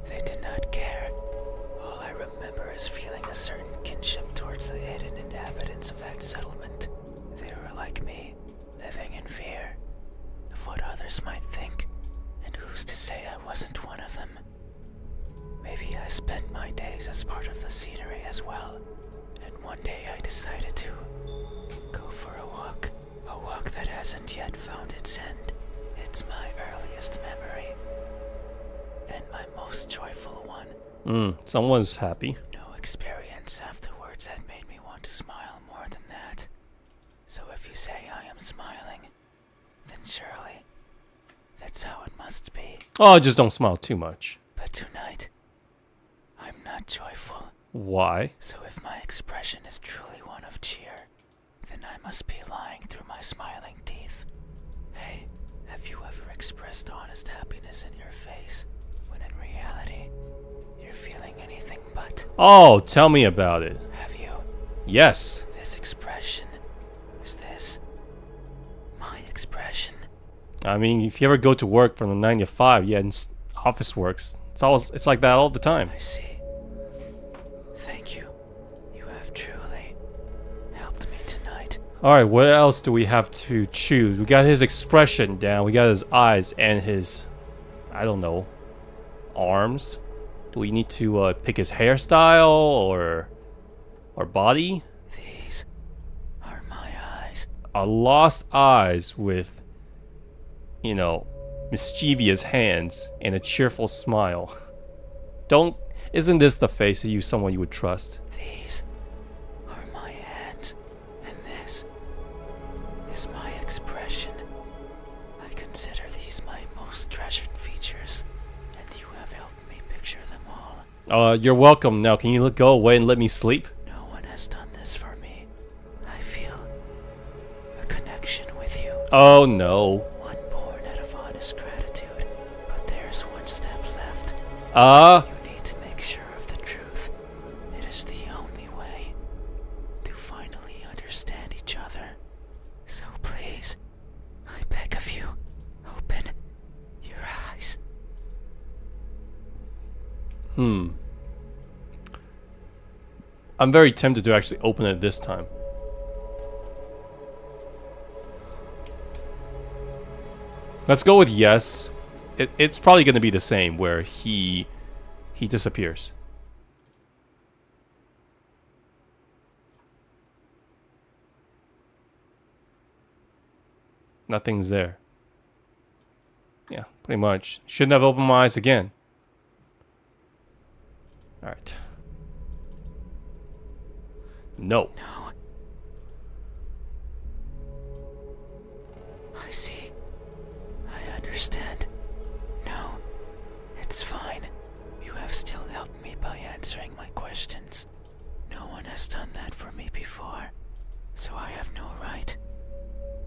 they did not care. All I remember is feeling a certain kinship towards the hidden inhabitants of that settlement. They were like me, living in fear of what others might think, and who's to say I wasn't one of them? Maybe I spent my days as part of the scenery as well, and one day I decided to go for a walk that hasn't yet found its end. It's my earliest memory, and my most joyful one. Someone's happy. No experience afterwards had made me want to smile more than that. So if you say I am smiling, then surely that's how it must be. Oh, just don't smile too much. But tonight, I'm not joyful. Why? So if my expression is truly one of cheer, then I must be lying through my smiling teeth. Hey, have you ever expressed honest happiness in your face, when in reality, you're feeling anything but? Oh, tell me about it. Have you? Yes. This expression, is this my expression? I mean, if you ever go to work from the 9 to 5, yeah, and office works, it's like that all the time. I see. Thank you. You have truly helped me tonight. Alright, what else do we have to choose? We got his expression down, we got his eyes and his, I don't know, arms. Do we need to pick his hairstyle or body? These are my eyes. A lost eyes with, you know, mischievous hands and a cheerful smile. Isn't this the face of someone you would trust? These are my hands, and this is my expression. I consider these my most treasured features, and you have helped me picture them all. You're welcome. Now, can you go away and let me sleep? No one has done this for me. I feel a connection with you. Oh no. One born out of honest gratitude, but there's one step left. You need to make sure of the truth. It is the only way to finally understand each other. So please, I beg of you, open your eyes. I'm very tempted to actually open it this time. Let's go with yes. It's probably going to be the same, where he disappears. Nothing's there. Yeah, pretty much. Shouldn't have opened my eyes again. Alright. No. No. I see. I understand. No, it's fine. You have still helped me by answering my questions. No one has done that for me before, so I have no right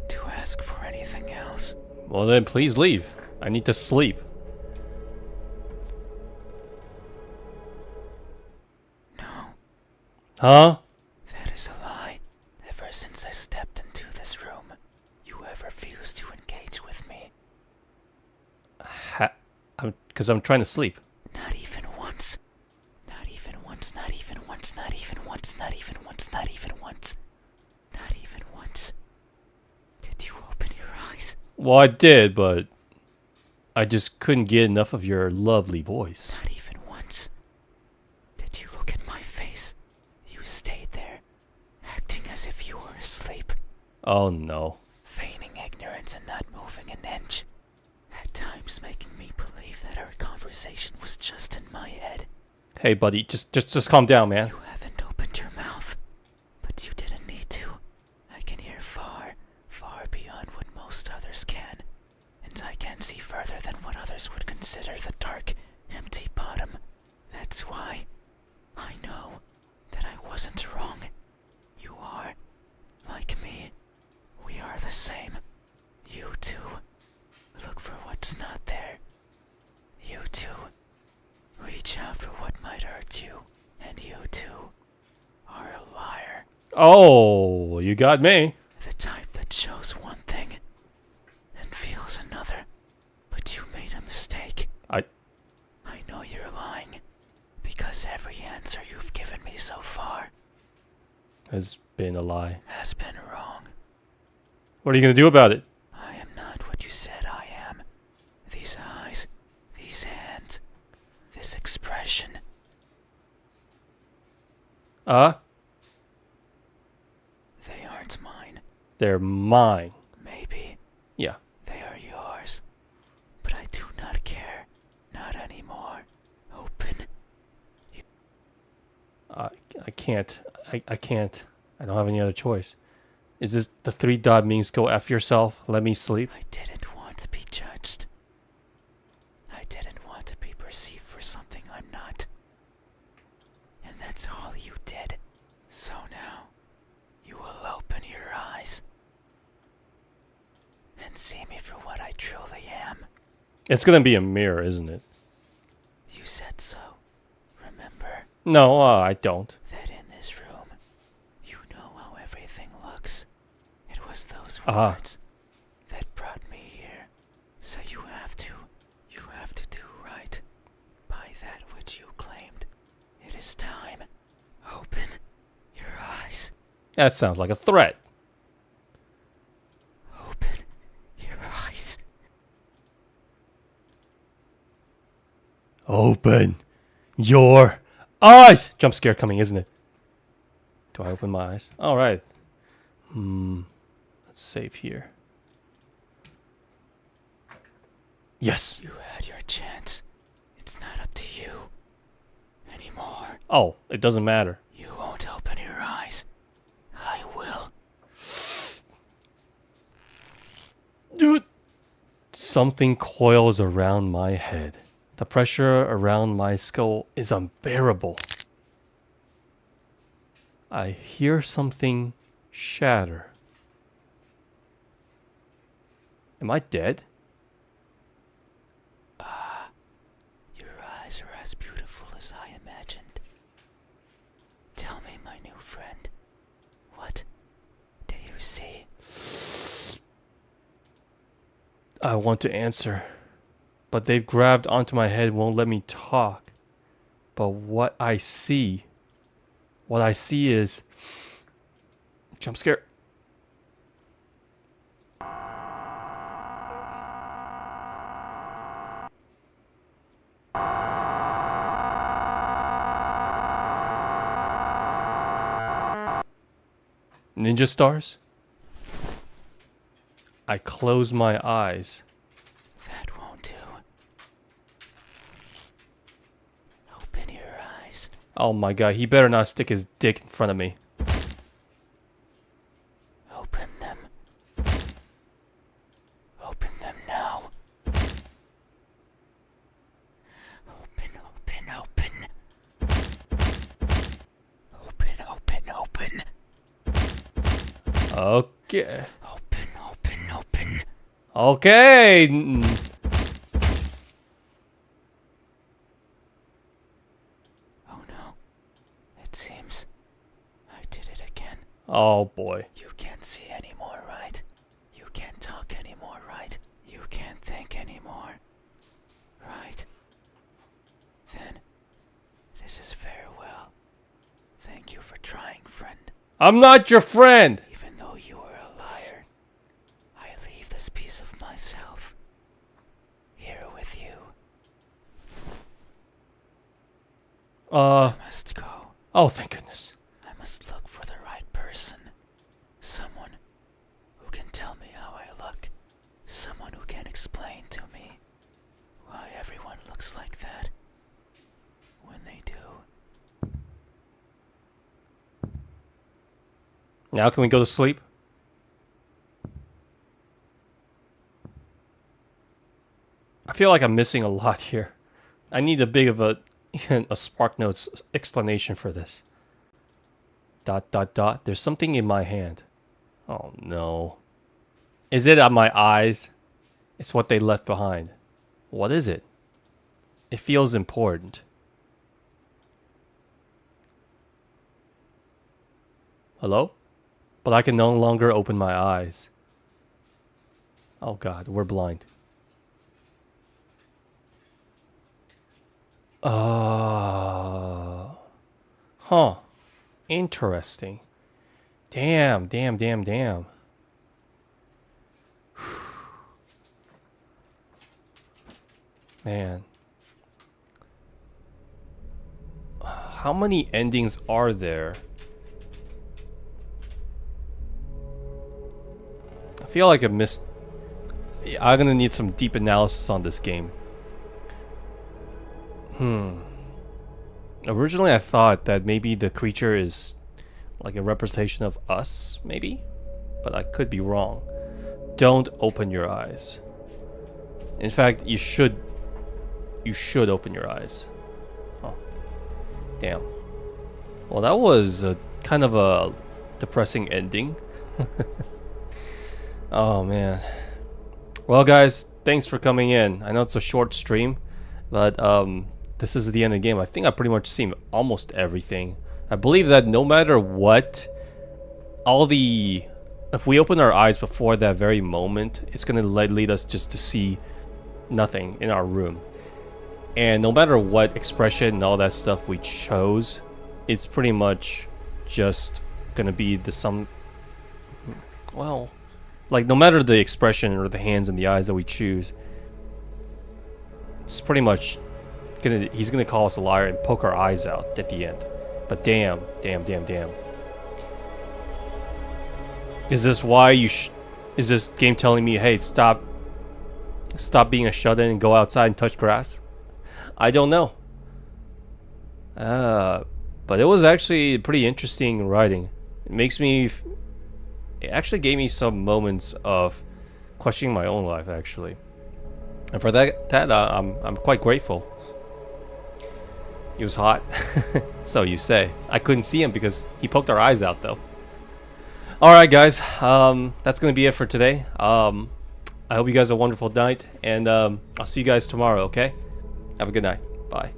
to ask for anything else. Well then, please leave. I need to sleep. No, Huh? that is a lie. Ever since I stepped into this room, you have refused to engage with me. Because I'm trying to sleep. Not even once. Not even once, not even once, not even once, not even once, not even once. Not Well, I did, but I just couldn't get enough of your lovely voice. Not even once. Did you look at my face? You stayed there, acting as if you were asleep, Oh no. feigning ignorance and not moving an inch. At times making me believe that our conversation was just in my head. Hey, buddy, just calm down, man. You haven't opened your mouth, but you didn't need to. I can hear far, far beyond what most others can, and I can see further than what others would consider the dark, empty bottom. That's why I know that I wasn't wrong. You are, like me. We are the same. You too. Look for what's not there. You too. Reach out for what might hurt you. And you too are a liar. Oh, you got me. The type that shows one thing and feels another. But you made a mistake. I know you're lying. Because every answer you've given me so far has been a lie. has been wrong. What are you gonna do about it? I am not what you said I am. These eyes, these hands, this expression. They aren't mine. They're mine. Maybe Yeah. they are yours. But I do not care. Not anymore. Open. I can't. I can't. I don't have any other choice. Is this the three dot means go F yourself? Let me sleep? I didn't want to be judged. I didn't want to be perceived for something I'm not. And that's all you did. So now, you will open your eyes and see me for what I truly am. It's gonna be a mirror, isn't it? You said so. Remember No, I don't. that in this room, you know how everything looks. It was those Ah. words that brought me here. So you have to do right by that which you claimed. It is time. Open your eyes. That sounds like a threat. Open your eyes. Open your eyes! Jump scare coming, isn't it? Do I open my eyes? Alright. Let's save here. Yes. You had your chance. It's not up to you anymore. Oh, it doesn't matter. You won't open your eyes. I will. Dude. Something coils around my head. The pressure around my skull is unbearable. I hear something shatter. Am I dead? Your eyes are as beautiful as I imagined. Tell me, my new friend, what do you see? I want to answer, but they've grabbed onto my head, won't let me talk. But what I see is jump scare. Ninja stars? I close my eyes. That won't do. Open your eyes. Oh my god, he better not stick his dick in front of me. Open them. Open them now. Open, open, open. Open, open, open. Okay. Open, open, open. Okay. Oh no. It seems I did it again. Oh boy. You can't see anymore, right? You can't talk anymore, right? You can't think anymore, right? Then, this is farewell. Thank you for trying, friend. I'm not your friend. Even though you are a liar, I leave this piece of my Uh, I must go. oh, thank goodness. I must look for the right person. Someone who can tell me how I look. Someone who can explain to me why everyone looks like that when they do. Now can we go to sleep? I feel like I'm missing a lot here. I need a bit of a SparkNotes explanation for this. ... There's something in my hand. Oh no. Is it on my eyes? It's what they left behind. What is it? It feels important. Hello? But I can no longer open my eyes. Oh god, we're blind. Huh. Interesting. Damn. Man. How many endings are there? I feel like I missed... I'm gonna need some deep analysis on this game. Originally I thought that maybe the creature is like a representation of us, maybe? But I could be wrong. Don't open your eyes. In fact, you should open your eyes. Oh. Damn. Well, that was a kind of a depressing ending. Oh man. Well guys, thanks for coming in. I know it's a short stream, but this is the end of the game. I think I pretty much seen almost everything. I believe that no matter what, if we open our eyes before that very moment, it's gonna lead us just to see nothing in our room. And no matter what expression and all that stuff we chose, it's pretty much just gonna be the sum. Well, like no matter the expression or the hands and the eyes that we choose, it's pretty much he's gonna call us a liar and poke our eyes out at the end. But damn. Is this why is this game telling me, hey, stop being a shut-in and go outside and touch grass? I don't know. But it was actually pretty interesting writing. It actually gave me some moments of questioning my own life, actually. And for that I'm quite grateful. He was hot. So you say. I couldn't see him because he poked our eyes out, though. Alright, guys. That's going to be it for today. I hope you guys have a wonderful night. And I'll see you guys tomorrow, okay? Have a good night. Bye.